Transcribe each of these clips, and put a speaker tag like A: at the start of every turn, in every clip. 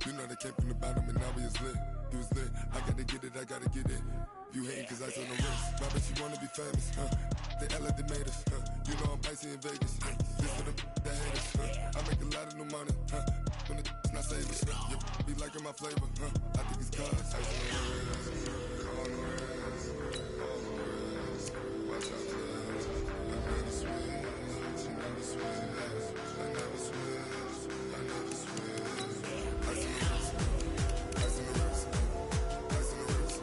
A: You know they came from the bottom and now we is lit. You was lit, I gotta get it, I gotta get it. You hating cause ice on the wrist. My bitch, you wanna be famous, They elevated us, You know I'm icy in Vegas, This for the that haters, I make a lot of new money, When the not savers, You be liking my flavor, I think it's cause ice on the wrist, on the wrist, on the wrist. Watch out, please. I never switch, I never switch, I never switch, I never switch. Ice on the wrist, ice on the wrist, ice on the wrist, ice on the wrist, ice on the wrist.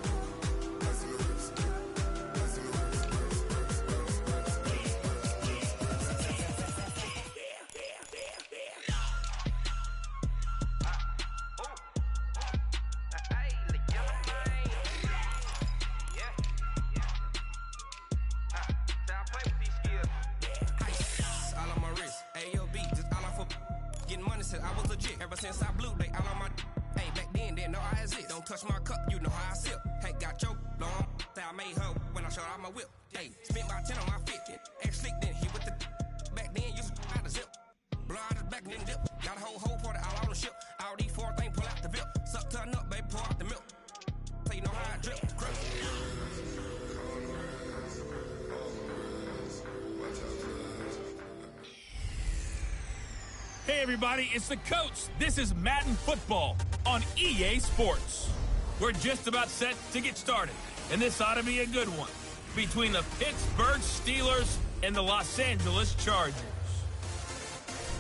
B: I was legit ever since I blew they all on my hey back then didn't know I exist. Don't touch my cup, you know how I sip. Hey, got your long I made her when I showed out my whip. Hey, spent about 10 on my fit. Ex slick then hit with the back then used to out the zip. Blow out his back then dip. Got a whole party all on the ship. All these four things pull out the bip. Suck to a nut, baby, pour out the milk. So you know how I drip.
C: Hey everybody, it's the coach. This is Madden Football on EA Sports. We're just about set to get started, and this ought to be a good one between the Pittsburgh Steelers and the Los Angeles Chargers.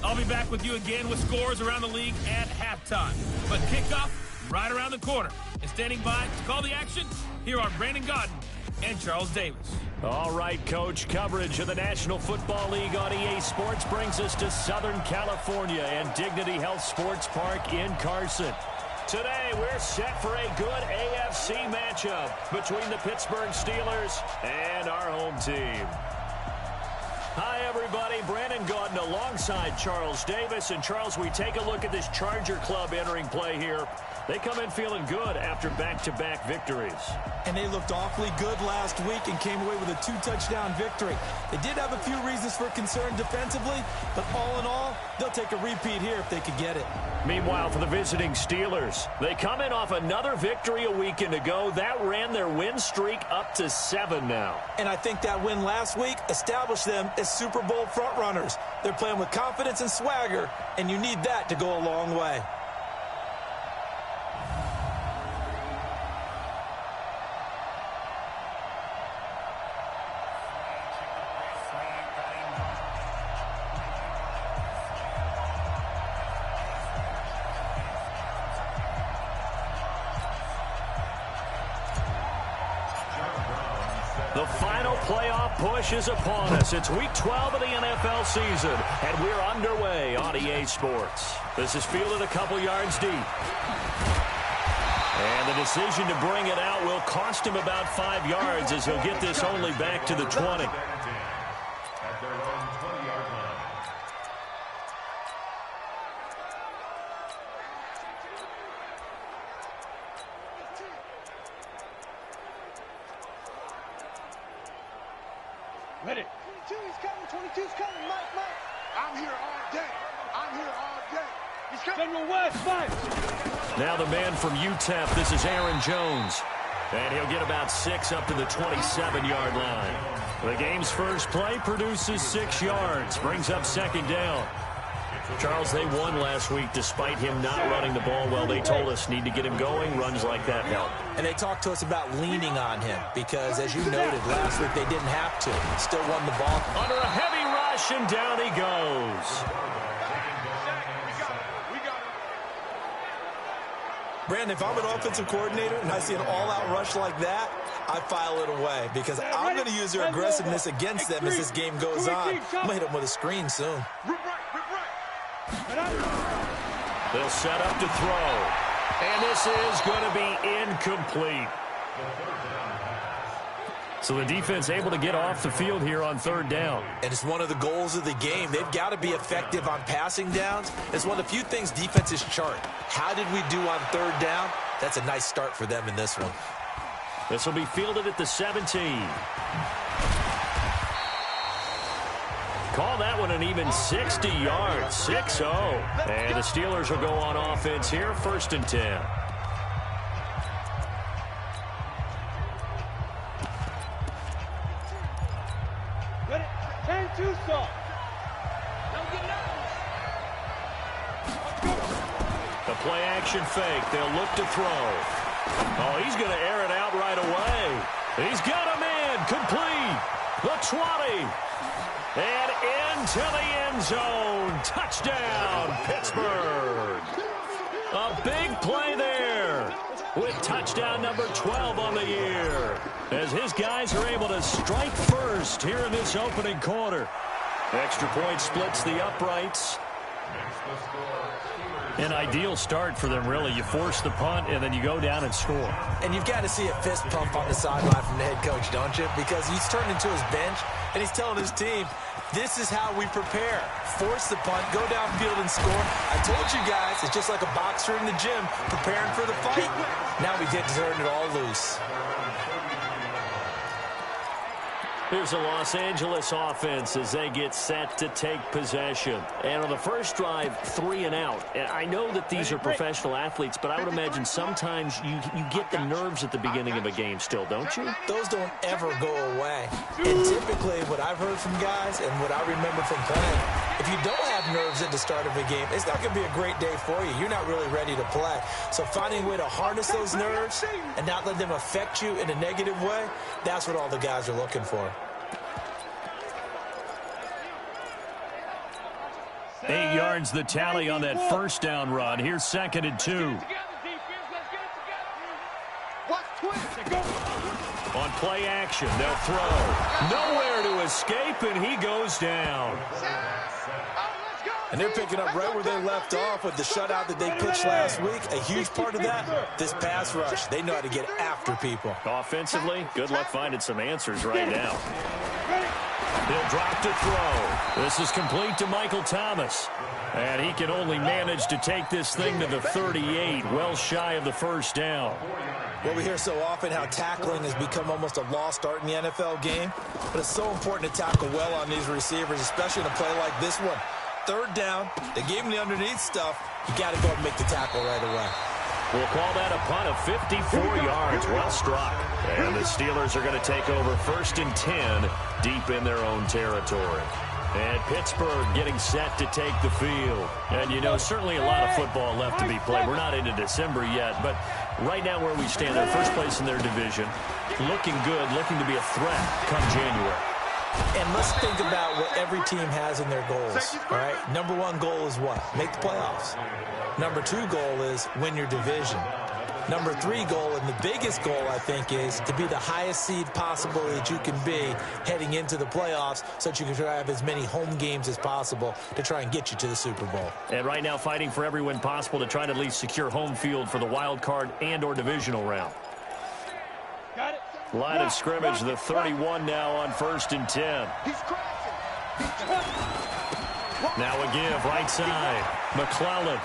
C: I'll be back with you again with scores around the league at halftime. But kickoff right around the corner. And standing by to call the action, here are Brandon Godden and Charles Davis.
D: All right, Coach. Coverage of the National Football League on EA Sports brings us to Southern California and Dignity Health Sports Park in Carson. Today, we're set for a good AFC matchup between the Pittsburgh Steelers and our home team. Hi, everybody. Brandon Godden alongside Charles Davis. And, Charles, we take a look at this Charger club entering play here. They come in feeling good after back-to-back victories.
E: And they looked awfully good last week and came away with a 2-touchdown victory. They did have a few reasons for concern defensively, but all in all, they'll take a repeat here if they could get it.
D: Meanwhile, for the visiting Steelers, they come in off another victory a weekend ago. That ran their win streak up to 7 now.
E: And I think that win last week established them as Super Bowl frontrunners. They're playing with confidence and swagger, and you need that to go a long way.
D: The final playoff push is upon us. It's Week 12 of the NFL season, and we're underway on EA Sports. This is fielded a couple yards deep. And the decision to bring it out will cost him about 5 yards as he'll get this only back to the 20.
F: Ready. 22's coming, 22's coming, Mike. I'm here all day. He's coming. General West, Mike.
D: Now the man from UTEP, this is Aaron Jones. And he'll get about 6 up to the 27-yard line. The game's first play produces 6 yards, brings up second down. Charles, they won last week despite him not running the ball well. They told us need to get him going. Runs like that help.
E: And they talked to us about leaning on him because, as you noted, last week they didn't have to. Still won the ball.
D: Under a heavy rush, and down he goes.
E: Brandon, if I'm an offensive coordinator and I see an all-out rush like that, I file it away because I'm going to use their aggressiveness against them as this game goes on. I'm going to hit them with a screen soon.
D: They'll set up to throw. And this is going to be incomplete. So the defense able to get off the field here on third down.
E: And it's one of the goals of the game. They've got to be effective on passing downs. It's one of the few things defenses chart. How did we do on third down? That's a nice start for them in this one.
D: This will be fielded at the 17. Call that one an even 60 yards, 6-0. And the Steelers will go on offense here, 1st and 10.
F: Ready? 10-2 stop.
D: The play action fake. They'll look to throw. Oh, he's going to air it out right away. He's got him in. Complete. The 20. And into the end zone. Touchdown, Pittsburgh. A big play there with touchdown number 12 on the year. As his guys are able to strike first here in this opening quarter. Extra point splits the uprights. An ideal start for them, really. You force the punt, and then you go down and score.
E: And you've got to see a fist pump on the sideline from the head coach, don't you? Because he's turned into his bench, and he's telling his team, this is how we prepare. Force the punt, go downfield and score. I told you guys, it's just like a boxer in the gym preparing for the fight. Now we get to turn it all loose.
D: Here's the Los Angeles offense as they get set to take possession. And on the first drive, 3 and out. And I know that these are professional athletes, but I would imagine sometimes you get the nerves at the beginning of a game still, don't you?
E: Those don't ever go away. And typically what I've heard from guys and what I remember from playing, if you don't have nerves at the start of a game, it's not going to be a great day for you. You're not really ready to play. So finding a way to harness those nerves and not let them affect you in a negative way, that's what all the guys are looking for.
D: 8 yards the tally on that first down run. Here's 2nd and 2. On play action, they'll throw. Nowhere to escape, and he goes down.
E: And they're picking up right where they left off with the shutout that they pitched last week. A huge part of that, this pass rush. They know how to get after people.
D: Offensively, good luck finding some answers right now. They'll drop to throw. This is complete to Michael Thomas. And he can only manage to take this thing to the 38, well shy of the first down.
E: Well, we hear so often how tackling has become almost a lost art in the NFL game. But it's so important to tackle well on these receivers, especially in a play like this one. 3rd down, they gave him the underneath stuff. You got to go and make the tackle right away.
D: We'll call that a punt of 54 yards. Well struck. And the Steelers are going to take over 1st and 10 deep in their own territory. And Pittsburgh getting set to take the field. And, you know, certainly a lot of football left to be played. We're not into December yet, but right now where we stand, they're first place in their division. Looking good, looking to be a threat come January.
E: And let's think about what every team has in their goals, all right? Number 1 goal is what? Make the playoffs. Number 2 goal is win your division. Number 3 goal, and the biggest goal, I think, is to be the highest seed possible that you can be heading into the playoffs so that you can try to have as many home games as possible to try and get you to the Super Bowl.
D: And right now fighting for every win possible to try to at least secure home field for the wild card and or divisional round.
F: Got it.
D: Line of scrimmage, the 31 now on 1st and 10. Now a give, right side. McClellan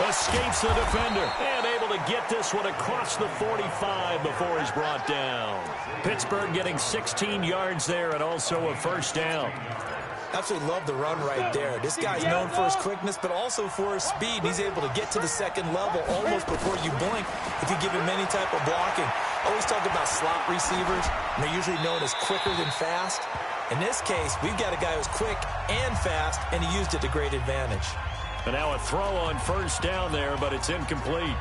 D: escapes the defender and able to get this one across the 45 before he's brought down. Pittsburgh getting 16 yards there and also a first down.
E: Absolutely love the run right there. This guy's known for his quickness, but also for his speed. He's able to get to the 2nd level almost before you blink if you give him any type of blocking. Always talk about slot receivers, and they're usually known as quicker than fast. In this case, we've got a guy who's quick and fast, and he used it to great advantage.
D: And now a throw on first down there, but it's incomplete.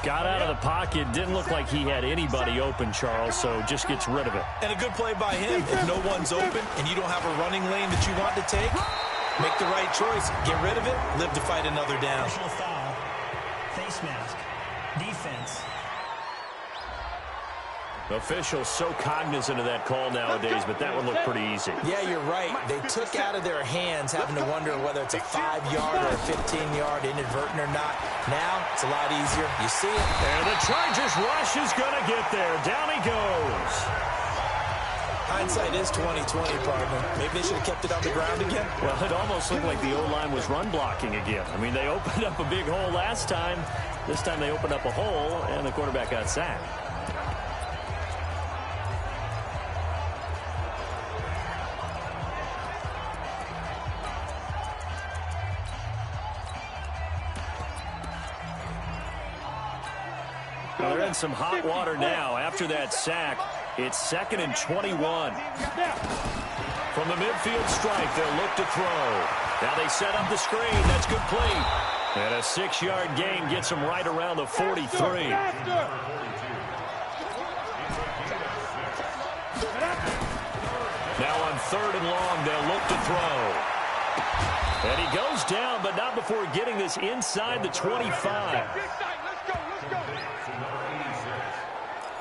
D: Got out of the pocket. Didn't look like he had anybody open, Charles, so just gets rid of it.
E: And a good play by him. If no one's open and you don't have a running lane that you want to take, make the right choice. Get rid of it. Live to fight another down.
G: Personal foul. Face mask. Defense.
D: Officials so cognizant of that call nowadays, but that one looked pretty easy.
E: Yeah, you're right. They took out of their hands having to wonder whether it's a 5-yard or a 15-yard inadvertent or not. Now, it's a lot easier. You see it.
D: And the Chargers rush is going to get there. Down he goes.
E: Hindsight is 20/20, partner. Maybe they should have kept it on the ground again.
D: Well, it almost looked like the O-line was run blocking again. I mean, they opened up a big hole last time. This time they opened up a hole, and the quarterback got sacked. in some hot water now after that sack. It's 2nd and 21. From the midfield stripe, they'll look to throw. Now they set up the screen. That's complete. And a 6-yard gain gets them right around the 43. Now on 3rd and long, they'll look to throw. And he goes down, but not before getting this inside the 25.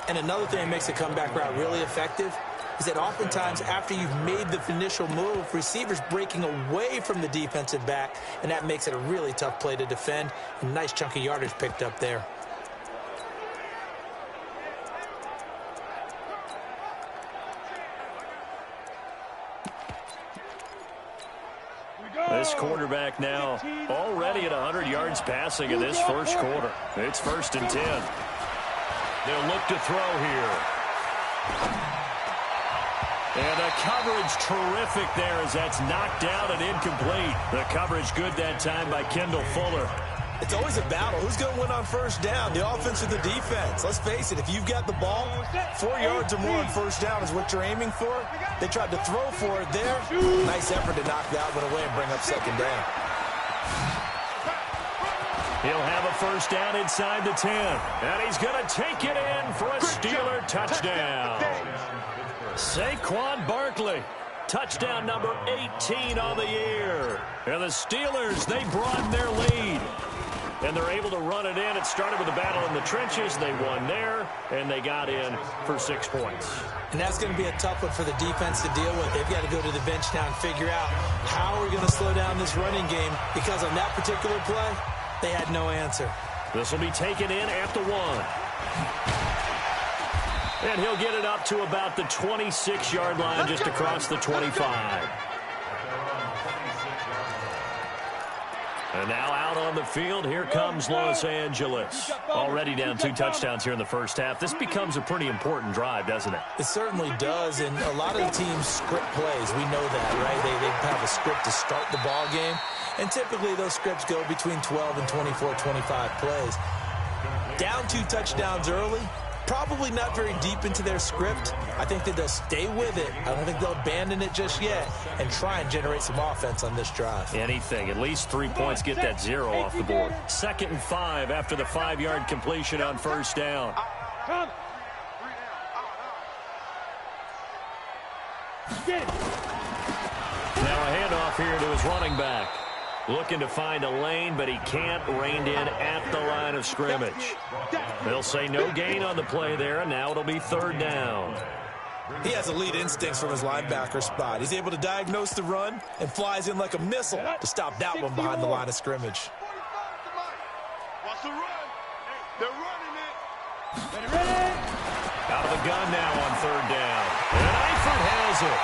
E: And another thing that makes a comeback route really effective is that oftentimes after you've made the initial move, receivers breaking away from the defensive back, and that makes it a really tough play to defend. A nice chunk of yardage picked up there.
D: This quarterback now already at 100 yards passing in this first quarter. It's 1st and 10. They'll look to throw here. And the coverage terrific there as that's knocked down and incomplete. The coverage good that time by Kendall Fuller.
E: It's always a battle. Who's going to win on 1st down, the offense or the defense? Let's face it, if you've got the ball, 4 yards or more on 1st down is what you're aiming for. They tried to throw for it there. Nice effort to knock that one away and bring up 2nd down.
D: He'll have a 1st down inside the 10. And he's going to take it in for a Steeler touchdown. Saquon Barkley. Touchdown number 18 on the year. And the Steelers, they broaden their lead. And they're able to run it in. It started with a battle in the trenches. They won there, and they got in for 6 points.
E: And that's going to be a tough one for the defense to deal with. They've got to go to the bench now and figure out how we're going to slow down this running game, because on that particular play, they had no answer.
D: This will be taken in at the 1. And he'll get it up to about the 26-yard line, just across the 25. And now out on the field, here comes Los Angeles. Already down 2 touchdowns here in the first half. This becomes a pretty important drive, doesn't it?
E: It certainly does, and a lot of the teams script plays. We know that, right? They have a script to start the ball game, and typically those scripts go between 12 and 24, 25 plays. Down 2 touchdowns early, probably not very deep into their script. I think that they'll stay with it. I don't think they'll abandon it just yet and try and generate some offense on this drive.
D: Anything. At least 3 points. Get that 0 off the board. 2nd and 5 after the 5-yard completion on 1st down. Now a handoff here to his running back. Looking to find a lane, but he can't. Reined in at the line of scrimmage. They'll say no gain on the play there, and now it'll be 3rd down.
E: He has elite instincts from his linebacker spot. He's able to diagnose the run and flies in like a missile to stop that one behind the line of scrimmage.
F: Watch the run. They're running it.
D: Out of the gun now on 3rd down. And Eifert has it.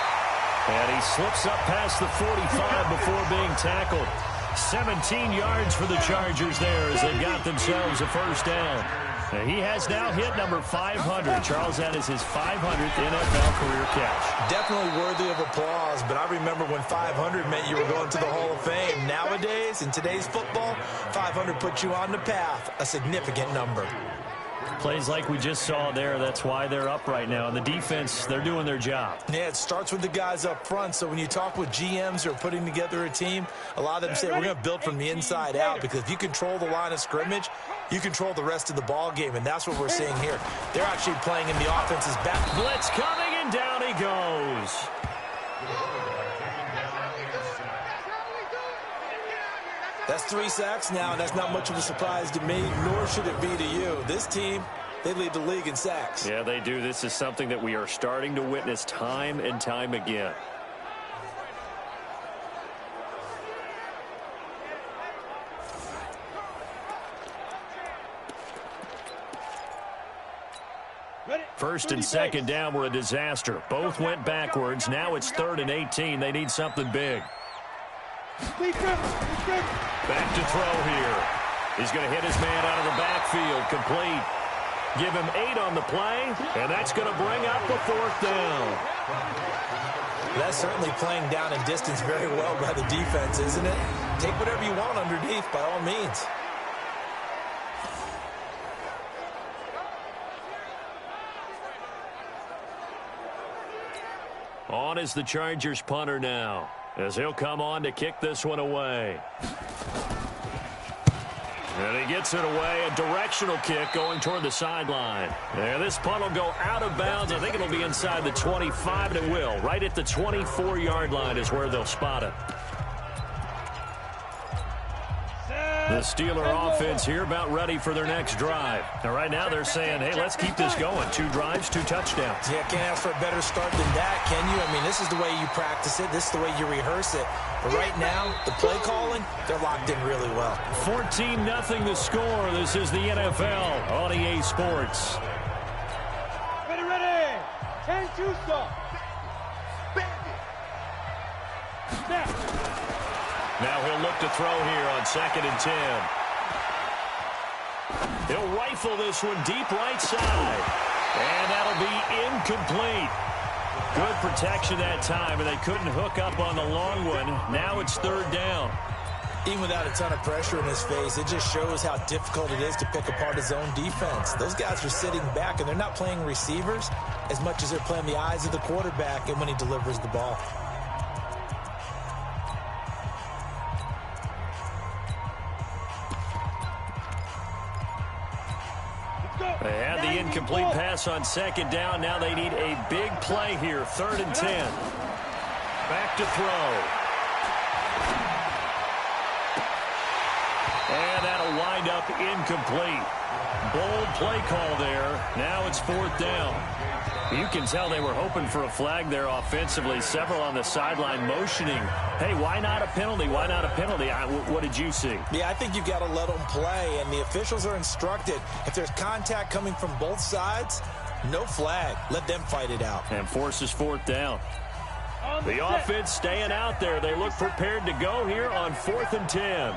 D: And he slips up past the 45 before being tackled. 17 yards for the Chargers there as they've got themselves a 1st down. And he has now hit number 500. Charles, that is his 500th NFL career catch.
E: Definitely worthy of applause, but I remember when 500 meant you were going to the Hall of Fame. Nowadays, in today's football, 500 puts you on the path, a significant number.
D: Plays like we just saw there, that's why they're up right now. And the defense, they're doing their job.
E: Yeah, it starts with the guys up front. So when you talk with GMs who are putting together a team, a lot of them say we're going to build from the inside out, because if you control the line of scrimmage, you control the rest of the ball game, and that's what we're seeing here. They're actually playing in the offense's back.
D: Blitz coming, and down he goes.
E: That's 3 sacks now, and that's not much of a surprise to me, nor should it be to you. This team, they lead the league in sacks.
D: Yeah, they do. This is something that we are starting to witness time and time again. First and 2nd down were a disaster. Both went backwards. Now it's 3rd and 18. They need something big. Back to throw here. He's going to hit his man out of the backfield. Complete. Give him 8 on the play, and that's going to bring up a 4th down.
E: That's certainly playing down and distance very well by the defense, isn't it? Take whatever you want underneath, by all means.
D: On is the Chargers punter now, as he'll come on to kick this one away. And he gets it away, a directional kick going toward the sideline. And this punt will go out of bounds. I think it'll be inside the 25, and it will. Right at the 24-yard line is where they'll spot it. The Steeler offense here about ready for their next drive. Now, right now they're saying, hey, let's keep this going. 2 drives, 2 touchdowns.
E: Yeah, can't ask for a better start than that, can you? I mean, this is the way you practice it. This is the way you rehearse it. But right now, the play calling, they're locked in really well.
D: 14-0 the score. This is the NFL on EA Sports.
F: Ready. 10-2 stop. Snap.
D: Now he'll look to throw here on 2nd and 10. He'll rifle this one deep right side. And that'll be incomplete. Good protection that time, and they couldn't hook up on the long one. Now it's 3rd down.
E: Even without a ton of pressure in his face, it just shows how difficult it is to pick apart his own defense. Those guys are sitting back, and they're not playing receivers as much as they're playing the eyes of the quarterback and when he delivers the ball.
D: They had the incomplete pass on 2nd down. Now they need a big play here. 3rd and 10. Back to throw. And that'll wind up incomplete. Bold play call there. Now it's 4th down. You can tell they were hoping for a flag there offensively. Several on the sideline motioning. Hey, why not a penalty? Why not a penalty? What did you see?
E: Yeah, I think you've got to let them play, and the officials are instructed. If there's contact coming from both sides, no flag. Let them fight it out.
D: And forces 4th down. The offense staying out there. They look prepared to go here on 4th and 10.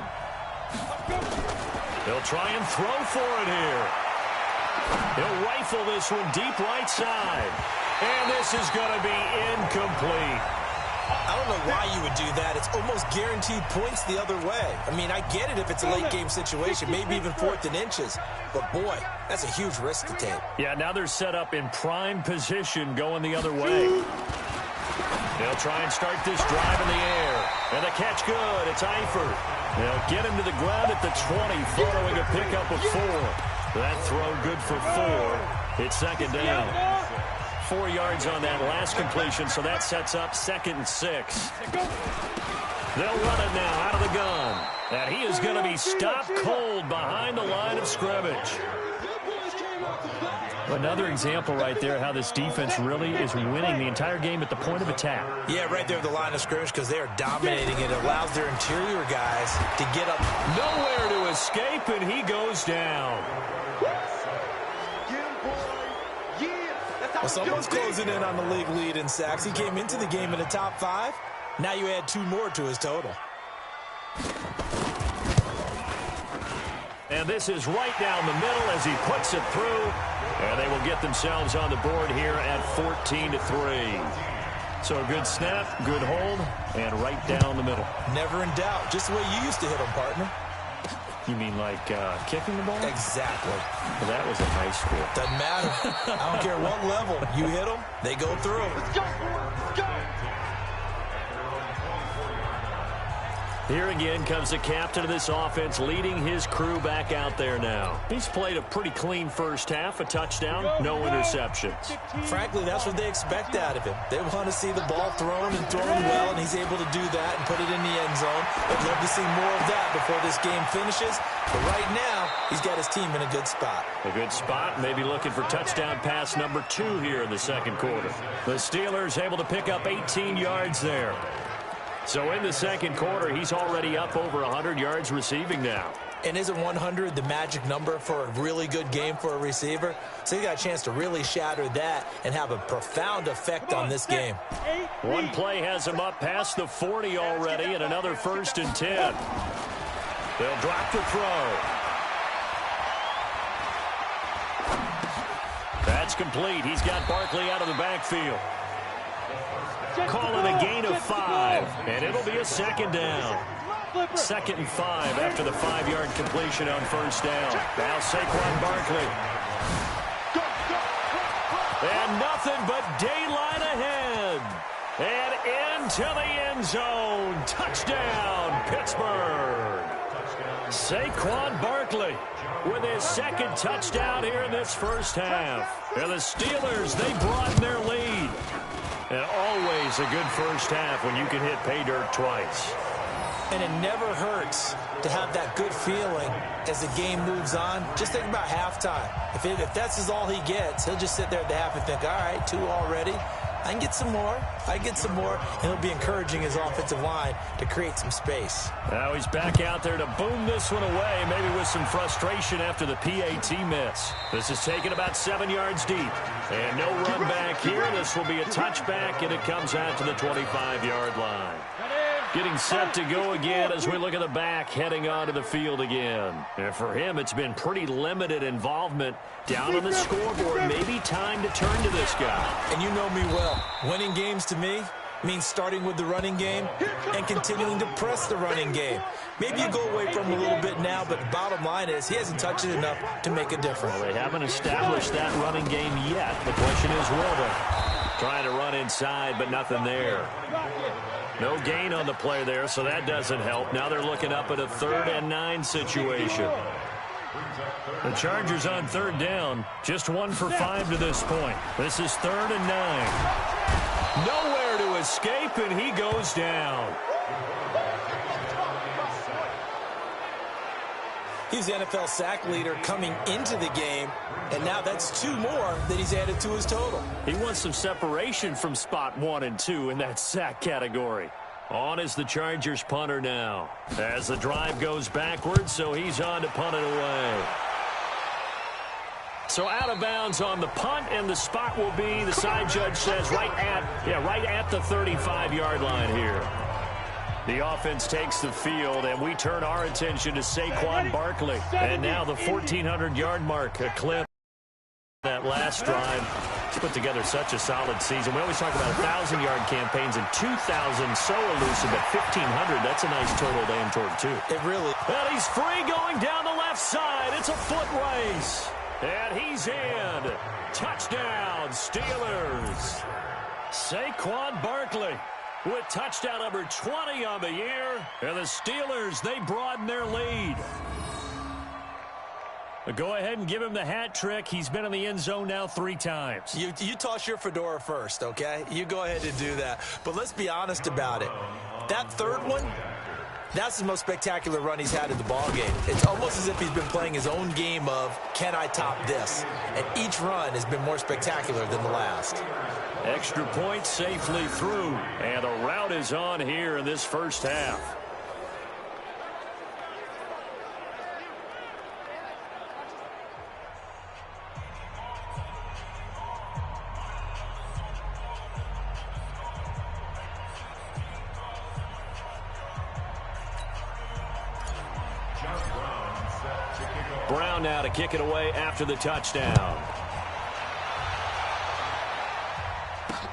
D: They'll try and throw for it here. He'll rifle this one deep right side. And this is going to be incomplete.
E: I don't know why you would do that. It's almost guaranteed points the other way. I mean, I get it if it's a late-game situation, maybe even 4th and inches. But, boy, that's a huge risk to take.
D: Yeah, now they're set up in prime position going the other way. They'll try and start this drive in the air. And the catch good. It's Eifert. They'll get him to the ground at the 20, following a pickup of 4. That throw good for 4. It's 2nd down. 4 yards on that last completion, so that sets up 2nd and 6. They'll run it now out of the gun. And he is going to be stopped cold behind the line of scrimmage. Another example right there how this defense really is winning the entire game at the point of attack.
E: Yeah, right there at the line of scrimmage because they are dominating it. It allows their interior guys to get up.
D: Nowhere to escape, and he goes down.
E: Well, someone's closing in on the league lead in sacks. He came into the game in the top 5. Now you add 2 more to his total.
D: And this is right down the middle as he puts it through. And they will get themselves on the board here at 14-3. So a good snap, good hold, and right down the middle.
E: Never in doubt. Just the way you used to hit them, partner.
D: You mean like kicking the ball?
E: Exactly.
D: Well, that was in high school.
E: Doesn't matter. I don't care what level. You hit them, they go through. Let's go. Let's go.
D: Here again comes the captain of this offense leading his crew back out there now. He's played a pretty clean first half, a touchdown, no interceptions.
E: Frankly, that's what they expect out of him. They want to see the ball thrown and thrown well, and he's able to do that and put it in the end zone. They'd love to see more of that before this game finishes. But right now, he's got his team in a good spot.
D: A good spot, maybe looking for touchdown pass number 2 here in the second quarter. The Steelers able to pick up 18 yards there. So in the second quarter, he's already up over 100 yards receiving now.
E: And isn't 100 the magic number for a really good game for a receiver? So he got a chance to really shatter that and have a profound effect on this game.
D: One play has him up past the 40 already, and another 1st and 10. They'll drop the throw. That's complete. He's got Barkley out of the backfield. Call it a gain of 5, and it'll be a 2nd down. 2nd and 5 after the 5-yard completion on 1st down. Now Saquon Barkley. And nothing but daylight ahead. And into the end zone. Touchdown, Pittsburgh. Saquon Barkley with his second touchdown here in this first half. And the Steelers, they broaden their lead. And always a good first half when you can hit pay dirt twice.
E: And it never hurts to have that good feeling as the game moves on. Just think about halftime. If that's all he gets, he'll just sit there at the half and think, all right, 2 already. I can get some more. And he'll be encouraging his offensive line to create some space.
D: Now he's back out there to boom this one away, maybe with some frustration after the PAT miss. This is taken about 7 yards deep. And no run back here. This will be a touchback, and it comes out to the 25-yard line. Getting set to go again as we look at the back, heading onto the field again. And for him, it's been pretty limited involvement down on the scoreboard. Maybe time to turn to this guy.
E: And you know me well. Winning games to me means starting with the running game and continuing to press the running game. Maybe you go away from him a little bit now, but the bottom line is he hasn't touched it enough to make a difference.
D: Well, they haven't established that running game yet. The question is, will they? Trying to run inside, but nothing there. No gain on the play there, so that doesn't help. Now they're looking up at a 3rd and 9 situation. The Chargers on 3rd down, just 1 for 5 to this point. This is 3rd and 9. Nowhere to escape, and he goes down.
E: He's the NFL sack leader coming into the game, and now that's 2 more that he's added to his total.
D: He wants some separation from spot 1 and 2 in that sack category. On is the Chargers punter now. As the drive goes backwards, so he's on to punt it away. So out of bounds on the punt, and the spot will be, the side judge says, right at the 35-yard line here. The offense takes the field, and we turn our attention to Saquon Barkley. And now the 1,400-yard mark, a clip. That last drive, he's put together such a solid season. We always talk about 1,000-yard campaigns, and 2,000 so elusive, but 1,500, that's a nice total to aim toward, too.
E: It really.
D: And he's free going down the left side. It's a foot race. And he's in. Touchdown, Steelers. Saquon Barkley with touchdown number 20 on the year. And the Steelers, they broaden their lead. But go ahead and give him the hat trick. He's been in the end zone now 3 times.
E: You toss your fedora first, okay? You go ahead and do that. But let's be honest about it. That 3rd one, that's the most spectacular run he's had in the ballgame. It's almost as if he's been playing his own game of, can I top this? And each run has been more spectacular than the last.
D: Extra point safely through. And the route is on here in this first half. Brown now to kick it away after the touchdown.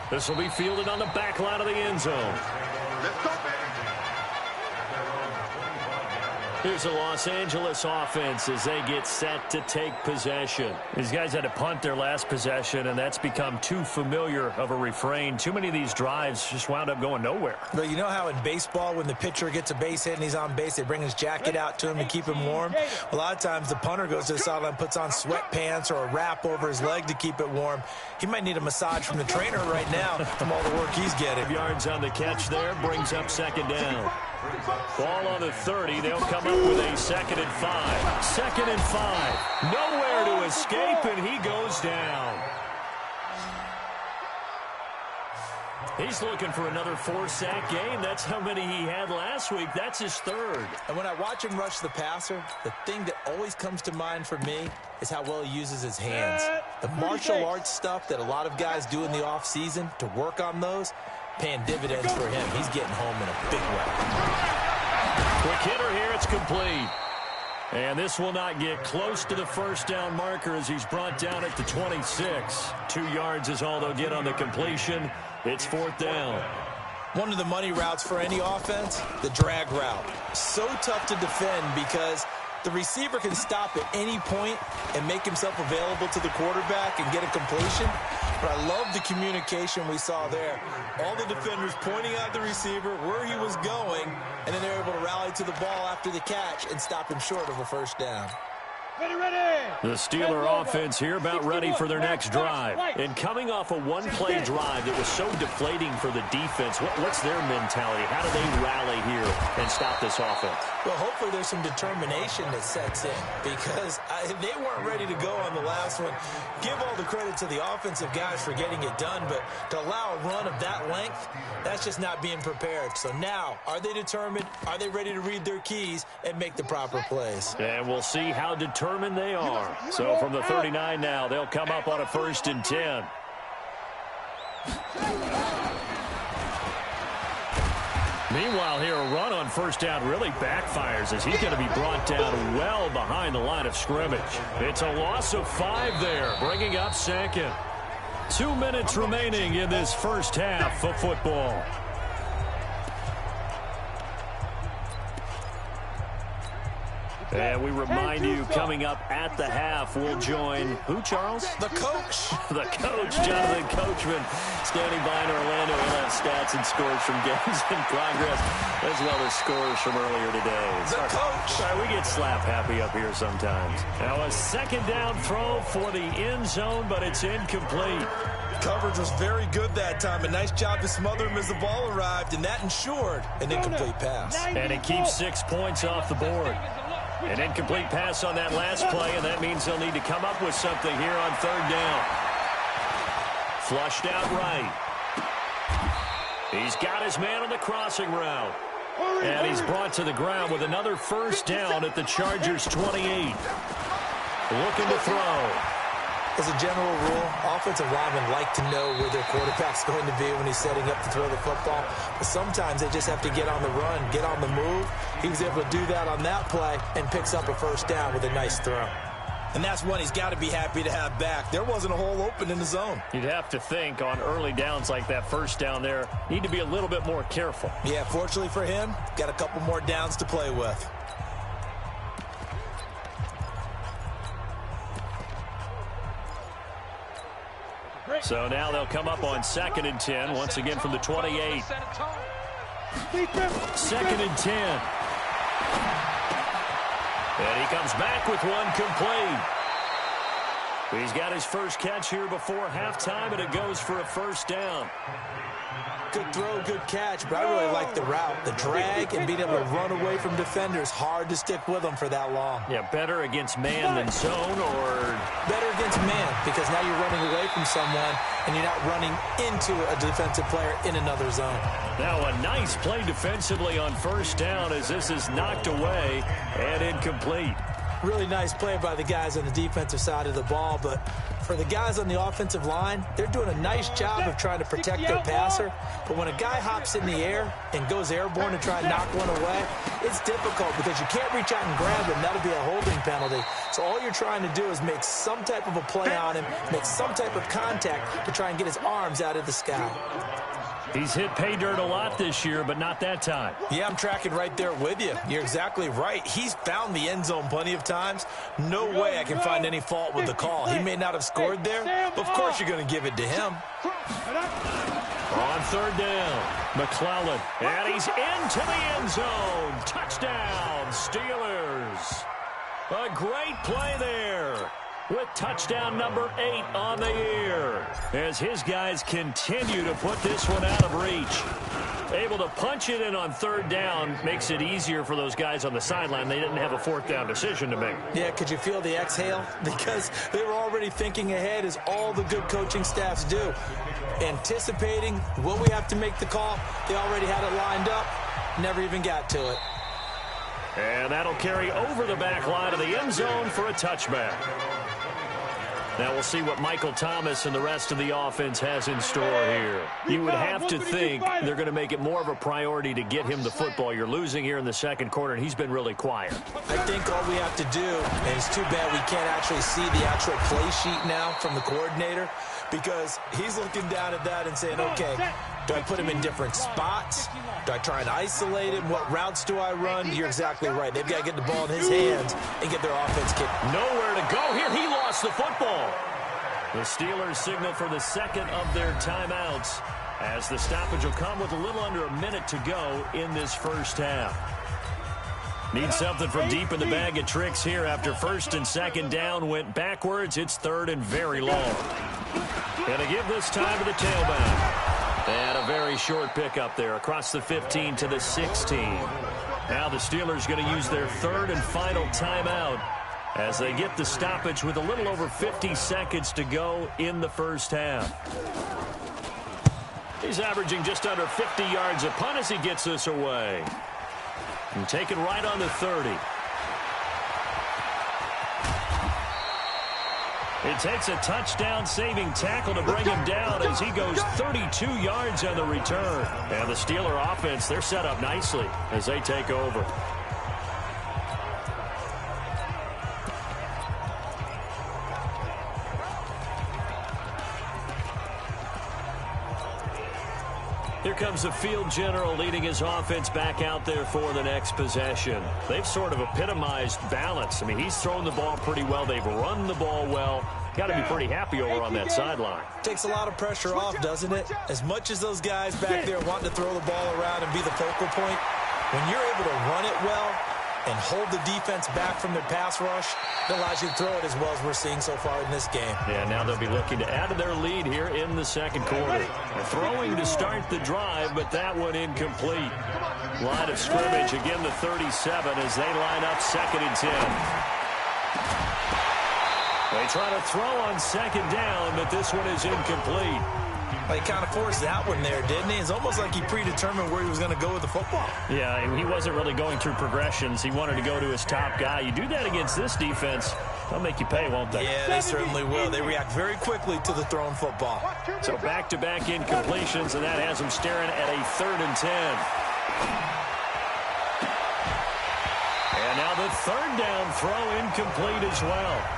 D: This will be fielded on the back line of the end zone.
F: Let's go, baby.
D: Here's the Los Angeles offense as they get set to take possession. These guys had to punt their last possession, and that's become too familiar of a refrain. Too many of these drives just wound up going nowhere.
E: But you know how in baseball, when the pitcher gets a base hit and he's on base, they bring his jacket out to him to keep him warm? A lot of times the punter goes to the sideline, puts on sweatpants or a wrap over his leg to keep it warm. He might need a massage from the trainer right now from all the work he's getting.
D: Yards on the catch there, brings up 2nd down. Ball on the 30. They'll come up with a 2nd and 5. 2nd and 5. Nowhere to escape, and he goes down. He's looking for another 4-sack game. That's how many he had last week. That's his 3rd.
E: And when I watch him rush the passer, the thing that always comes to mind for me is how well he uses his hands. The martial arts stuff that a lot of guys do in the offseason to work on those, paying dividends for him. He's getting home in a big way.
D: Quick hitter here. It's complete. And this will not get close to the first down marker as he's brought down at the 26. 2 yards is all they'll get on the completion. It's 4th down.
E: One of the money routes for any offense, the drag route. So tough to defend because The receiver can stop at any point and make himself available to the quarterback and get a completion. But I love the communication we saw there. All the defenders pointing out the receiver, where he was going, and then they're able to rally to the ball after the catch and stop him short of a first down.
D: The Steeler offense here about ready for their next drive. And coming off a one-play drive that was so deflating for the defense, what's their mentality? How do they rally here and stop this offense?
E: Well, hopefully there's some determination that sets in because they weren't ready to go on the last one. Give all the credit to the offensive guys for getting it done, but to allow a run of that length, that's just not being prepared. So now, are they determined? Are they ready to read their keys and make the proper plays?
D: And we'll see how determined they are. So from the 39 now, they'll come up on a 1st and 10. Meanwhile here, a run on first down really backfires as he's going to be brought down well behind the line of scrimmage. It's a loss of 5 there, bringing up 2nd. 2 minutes remaining in this first half of football. And we remind you, coming up at the half, we'll join who, Charles?
E: The coach.
D: The coach, Jonathan Coachman, standing by in Orlando. He'll have stats and scores from games in progress, as well as scores from earlier today.
E: The coach.
D: Sorry, we get slap happy up here sometimes. Now a 2nd down throw for the end zone, but it's incomplete.
E: Coverage was very good that time. A nice job to smother him as the ball arrived, and that ensured an incomplete pass.
D: And it keeps 6 points off the board. An incomplete pass on that last play, and that means they'll need to come up with something here on 3rd down. Flushed out right. He's got his man on the crossing route. And he's brought to the ground with another first down at the Chargers' 28. Looking to throw.
E: As a general rule, offensive linemen like to know where their quarterback's going to be when he's setting up to throw the football. But sometimes they just have to get on the run, get on the move. He was able to do that on that play and picks up a first down with a nice throw. And that's one he's got to be happy to have back. There wasn't a hole open in the zone.
D: You'd have to think on early downs like that first down there, need to be a little bit more careful.
E: Yeah, fortunately for him, got a couple more downs to play with.
D: So now they'll come up on 2nd and 10, once again from the 28. 2nd and 10. And he comes back with one complete. He's got his first catch here before halftime, and it goes for a first down.
E: Good throw, good catch, but I really like the route. The drag and being able to run away from defenders. Hard to stick with them for that long.
D: Yeah, better against man than zone, or?
E: Better against man, because now you're running away from someone and you're not running into a defensive player in another zone.
D: Now a nice play defensively on first down as this is knocked away and incomplete.
E: Really nice play by the guys on the defensive side of the ball, but for the guys on the offensive line, they're doing a nice job of trying to protect their passer. But when a guy hops in the air and goes airborne to try and knock one away, it's difficult because you can't reach out and grab him. That'll be a holding penalty. So all you're trying to do is make some type of a play on him, make some type of contact to try and get his arms out of the sky.
D: He's hit pay dirt a lot this year, but not that time.
E: Yeah, I'm tracking right there with you. You're exactly right. He's found the end zone plenty of times. No way I can find any fault with the call. He may not have scored there, but of course you're going to give it to him.
D: On 3rd down, McClellan, and he's into the end zone. Touchdown, Steelers. A great play there, with touchdown number 8 on the year, as his guys continue to put this one out of reach. Able to punch it in on 3rd down makes it easier for those guys on the sideline. They didn't have a 4th down decision to make.
E: Yeah, could you feel the exhale? Because they were already thinking ahead, as all the good coaching staffs do. Anticipating, will we have to make the call? They already had it lined up, never even got to it.
D: And that'll carry over the back line of the end zone for a touchback. Now we'll see what Michael Thomas and the rest of the offense has in store here. You would have to think they're going to make it more of a priority to get him the football. You're losing here in the 2nd quarter, and he's been really quiet.
E: I think all we have to do, and it's too bad we can't actually see the actual play sheet now from the coordinator, because he's looking down at that and saying, okay, do I put him in different spots? Do I try and isolate him? What routes do I run? You're exactly right. They've got to get the ball in his hands and get their offense kicked.
D: Nowhere to go here. He lost the football. The Steelers signal for the second of their timeouts as the stoppage will come with a little under a minute to go in this first half. Need something from deep in the bag of tricks here after first and second down went backwards. It's third and very long. Gonna give this time to the tailback. And a very short pickup there across the 15 to the 16. Now the Steelers going to use their third and final timeout as they get the stoppage with a little over 50 seconds to go in the first half. He's averaging just under 50 yards a punt as he gets this away. And taken right on the 30. It takes a touchdown-saving tackle to bring him down as he goes 32 yards on the return. And the Steeler offense, they're set up nicely as they take over. Here comes the field general leading his offense back out there for the next possession. They've sort of epitomized balance. I mean, he's thrown the ball pretty well. They've run the ball well. Got to be pretty happy over on that sideline.
E: Takes a lot of pressure off, doesn't it? As much as those guys back there want to throw the ball around and be the focal point, when you're able to run it well and hold the defense back from their pass rush, it allows you to throw it as well as we're seeing so far in this game.
D: Yeah, now they'll be looking to add to their lead here in the second quarter. Throwing to start the drive, but that one incomplete. Line of scrimmage, again the 37 as they line up second and 10. They try to throw on second down, but this one is incomplete.
E: Well, he kind of forced that one there, didn't he? It's almost like he predetermined where he was going to go with the football.
D: Yeah, he wasn't really going through progressions. He wanted to go to his top guy. You do that against this defense, they'll make you pay, won't they?
E: Yeah, they certainly will. They react very quickly to the thrown football.
D: So back-to-back incompletions, and that has them staring at a third and 10. And now the third down throw incomplete as well.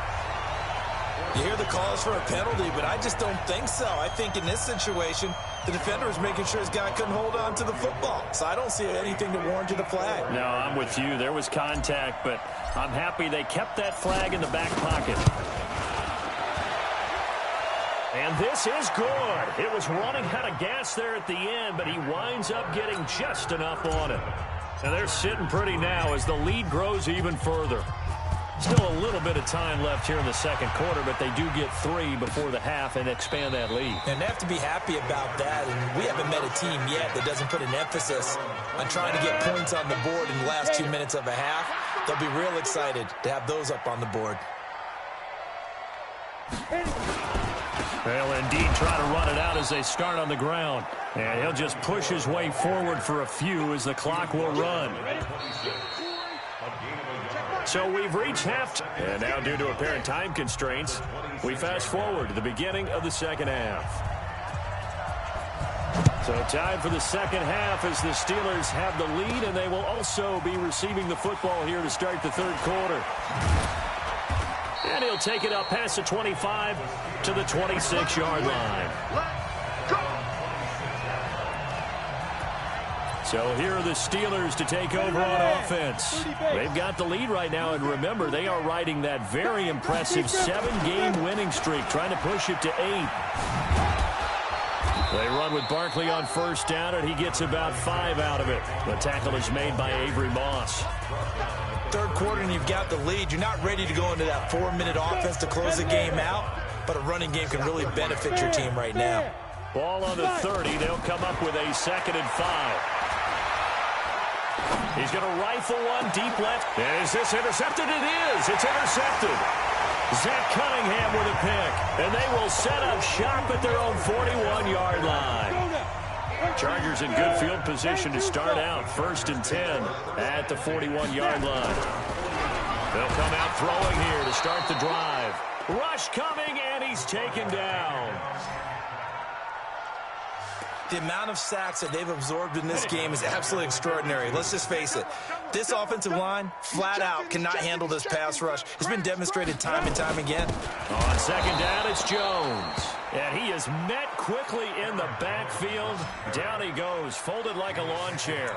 E: You hear the calls for a penalty, but I just don't think so. I think in this situation, the defender was making sure his guy couldn't hold on to the football. So I don't see anything to warrant a flag.
D: No, I'm with you. There was contact, but I'm happy they kept that flag in the back pocket. And this is good. It was running out of gas there at the end, but he winds up getting just enough on it. And they're sitting pretty now as the lead grows even further. Still a little bit of time left here in the second quarter, but they do get 3 before the half and expand that lead.
E: And they have to be happy about that. And we haven't met a team yet that doesn't put an emphasis on trying to get points on the board in the last 2 minutes of a half. They'll be real excited to have those up on the board.
D: They'll indeed try to run it out as they start on the ground. And he'll just push his way forward for a few as the clock will run. So we've reached halftime, and now due to apparent time constraints, we fast forward to the beginning of the second half. So time for the second half as the Steelers have the lead, and they will also be receiving the football here to start the third quarter. And he'll take it up past the 25 to the 26-yard line. So here are the Steelers to take over on offense. They've got the lead right now, and remember, they are riding that very impressive 7-game winning streak, trying to push it to 8. They run with Barkley on first down, and he gets about 5 out of it. The tackle is made by Avery Moss.
E: Third quarter, and you've got the lead. You're not ready to go into that 4-minute offense to close the game out, but a running game can really benefit your team right now.
D: Ball on the 30. They'll come up with a second and 5. He's going to rifle one deep left. Is this intercepted? It is. It's intercepted. Zach Cunningham with a pick. And they will set up shop at their own 41-yard line. Chargers in good field position to start out. First and 10 at the 41-yard line. They'll come out throwing here to start the drive. Rush coming, and he's taken down.
E: The amount of sacks that they've absorbed in this game is absolutely extraordinary. Let's just face it. This offensive line, flat out, cannot handle this pass rush. It's been demonstrated time and time again.
D: On second down, it's Jones. And he is met quickly in the backfield. Down he goes, folded like a lawn chair.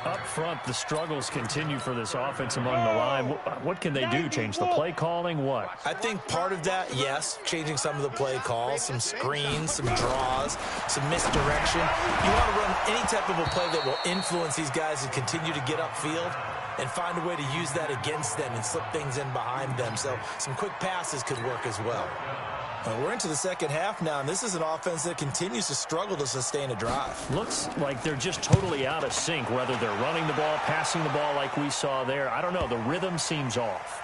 D: Up front, the struggles continue for this offense among the line. What can they do? Change the play calling? What?
E: I think part of that, yes, changing some of the play calls, some screens, some draws, some misdirection. You want to run any type of a play that will influence these guys to continue to get upfield and find a way to use that against them and slip things in behind them. So some quick passes could work as well. We're into the second half now, and this is an offense that continues to struggle to sustain a drive.
D: Looks like they're just totally out of sync, whether they're running the ball, passing the ball like we saw there. I don't know. The rhythm seems off.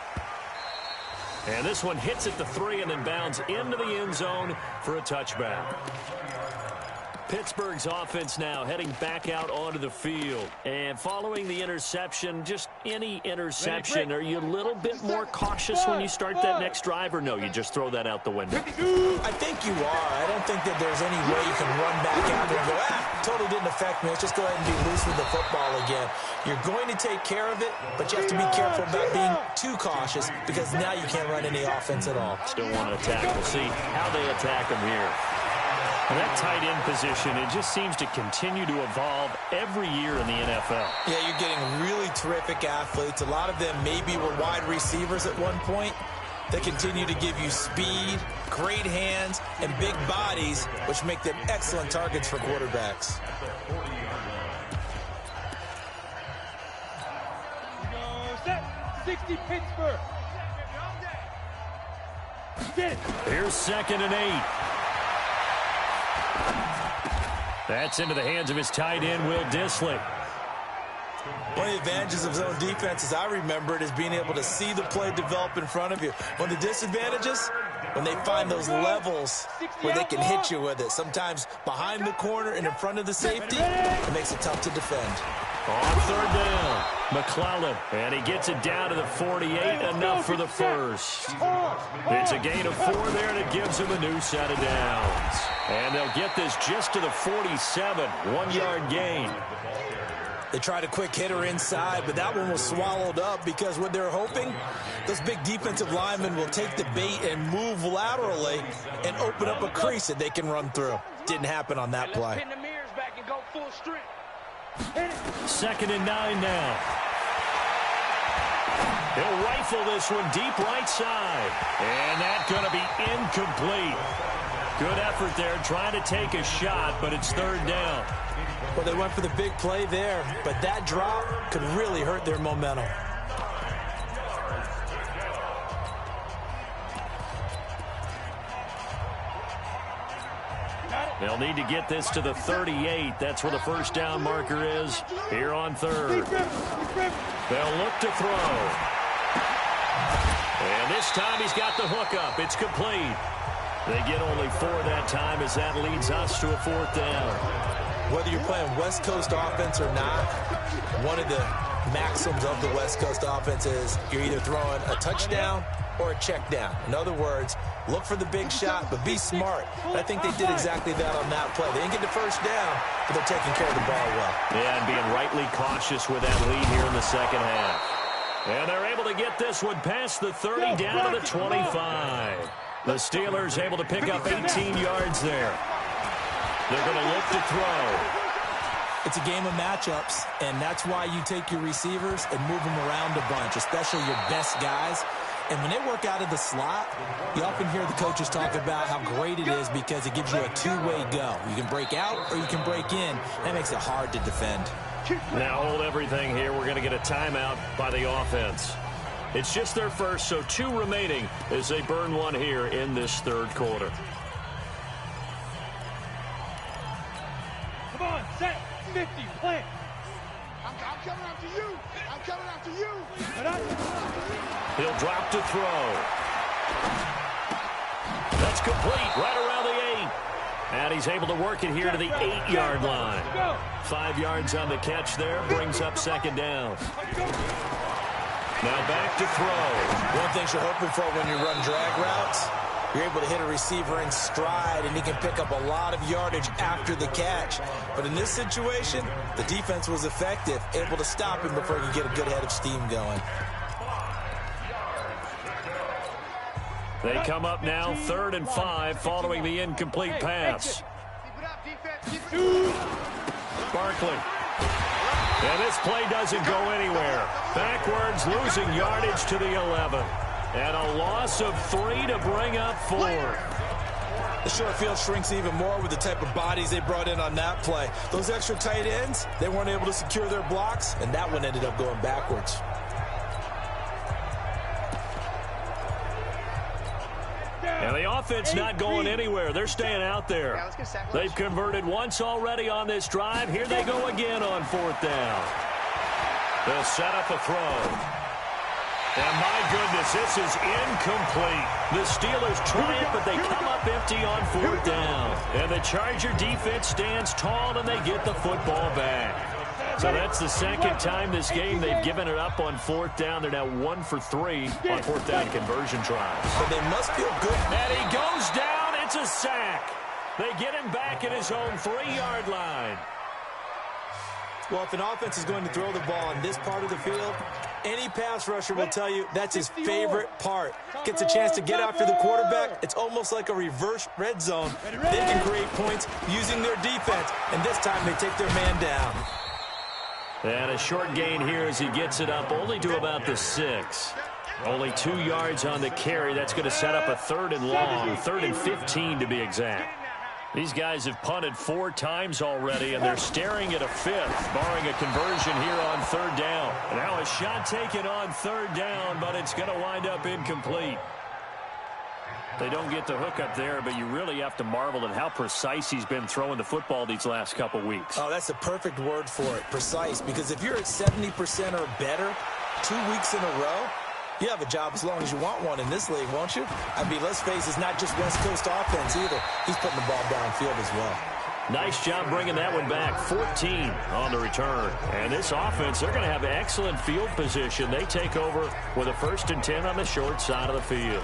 D: And this one hits at the 3 and then bounds into the end zone for a touchback. Pittsburgh's offense now heading back out onto the field. And following the interception, just any interception, are you a little bit more cautious when you start that next drive, or no, you just throw that out the window?
E: I think you are. I don't think that there's any way you can run back out there and go, totally didn't affect me. Let's just go ahead and be loose with the football again. You're going to take care of it, but you have to be careful about being too cautious because now you can't run any offense at all.
D: Still want to attack. We'll see how they attack them here. That tight end position, it just seems to continue to evolve every year in the NFL.
E: Yeah, you're getting really terrific athletes. A lot of them maybe were wide receivers at one point. They continue to give you speed, great hands, and big bodies, which make them excellent targets for quarterbacks.
F: Set 60 Pittsburgh.
D: Here's 2nd and 8. That's into the hands of his tight end, Will Dissly.
E: One of the advantages of zone defense, as I remember it, is being able to see the play develop in front of you. One of the disadvantages, when they find those levels where they can hit you with it. Sometimes behind the corner and in front of the safety, it makes it tough to defend.
D: On 3rd down, McClellan, and he gets it down to the 48, enough for the first. It's a gain of 4 there, and it gives him a new set of downs. And they'll get this just to the 47, 1-yard gain.
E: They tried a quick hitter inside, but that one was swallowed up because what they're hoping, those big defensive linemen will take the bait and move laterally and open up a crease that they can run through. Didn't happen on that play.
D: 2nd and 9 now. He'll rifle this one deep right side. And that's going to be incomplete. Good effort there trying to take a shot, but it's 3rd down.
E: Well, they went for the big play there, but that drop could really hurt their momentum.
D: They'll need to get this to the 38. That's where the first down marker is here on 3rd. They'll look to throw. And this time he's got the hook up. It's complete. They get only 4 that time as that leads us to a 4th down.
E: Whether you're playing West Coast offense or not, one of the maxims of the West Coast offense is you're either throwing a touchdown or a check down. In other words, look for the big shot, but be smart. And I think they did exactly that on that play. They didn't get the first down, but they're taking care of the ball well.
D: Yeah, and being rightly cautious with that lead here in the second half. And they're able to get this one past the 30 down to the 25. The Steelers able to pick up 18 yards there. They're going to look to throw.
E: It's a game of matchups, and that's why you take your receivers and move them around a bunch, especially your best guys. And when they work out of the slot, you often hear the coaches talk about how great it is because it gives you a two-way go. You can break out or you can break in. That makes it hard to defend.
D: Now hold everything here. We're going to get a timeout by the offense. It's just their first, so 2 remaining as they burn one here in this 3rd quarter.
F: Come on, set 50, play.
A: I'm coming after you. I'm coming after you.
D: He'll drop to throw. That's complete right around the 8. And he's able to work it here to the 8-yard line. 5 yards on the catch there, brings up 2nd down. Now back to throw.
E: One thing you're hoping for when you run drag routes, you're able to hit a receiver in stride, and he can pick up a lot of yardage after the catch. But in this situation, the defense was effective, able to stop him before he could get a good head of steam going.
D: They come up now 3rd and 5 following the incomplete pass. Barkley. And this play doesn't go anywhere. Backwards, losing yardage to the 11. And a loss of 3 to bring up 4.
E: The short field shrinks even more with the type of bodies they brought in on that play. Those extra tight ends, they weren't able to secure their blocks, and that one ended up going backwards.
D: And the offense not going anywhere. They're staying out there. They've converted once already on this drive. Here they go again on 4th down. They'll set up a throw. And my goodness, this is incomplete. The Steelers triumph, but they come up empty on 4th down. And the Charger defense stands tall, and they get the football back. So that's the second time this game they've given it up on 4th down. They're now 1 for 3 on 4th down conversion tries.
E: But they must feel good.
D: And he goes down. It's a sack. They get him back at his own 3-yard line.
E: Well, if an offense is going to throw the ball in this part of the field, any pass rusher will tell you that's his favorite part. Gets a chance to get after the quarterback. It's almost like a reverse red zone. They can create points using their defense, and this time they take their man down.
D: And a short gain here as he gets it up only to about the 6. Only 2 yards on the carry. That's going to set up a 3rd and long, 3rd and 15 to be exact. These guys have punted 4 times already, and they're staring at a 5th, barring a conversion here on 3rd down. Now a shot taken on 3rd down, but it's going to wind up incomplete. They don't get the hook up there, but you really have to marvel at how precise he's been throwing the football these last couple weeks.
E: Oh, that's the perfect word for it, precise, because if you're at 70% or better 2 weeks in a row, you have a job as long as you want one in this league, won't you? I mean, let's face it, it's not just West Coast offense either. He's putting the ball downfield as well.
D: Nice job bringing that one back. 14 on the return. And this offense, they're going to have excellent field position. They take over with a 1st and 10 on the short side of the field.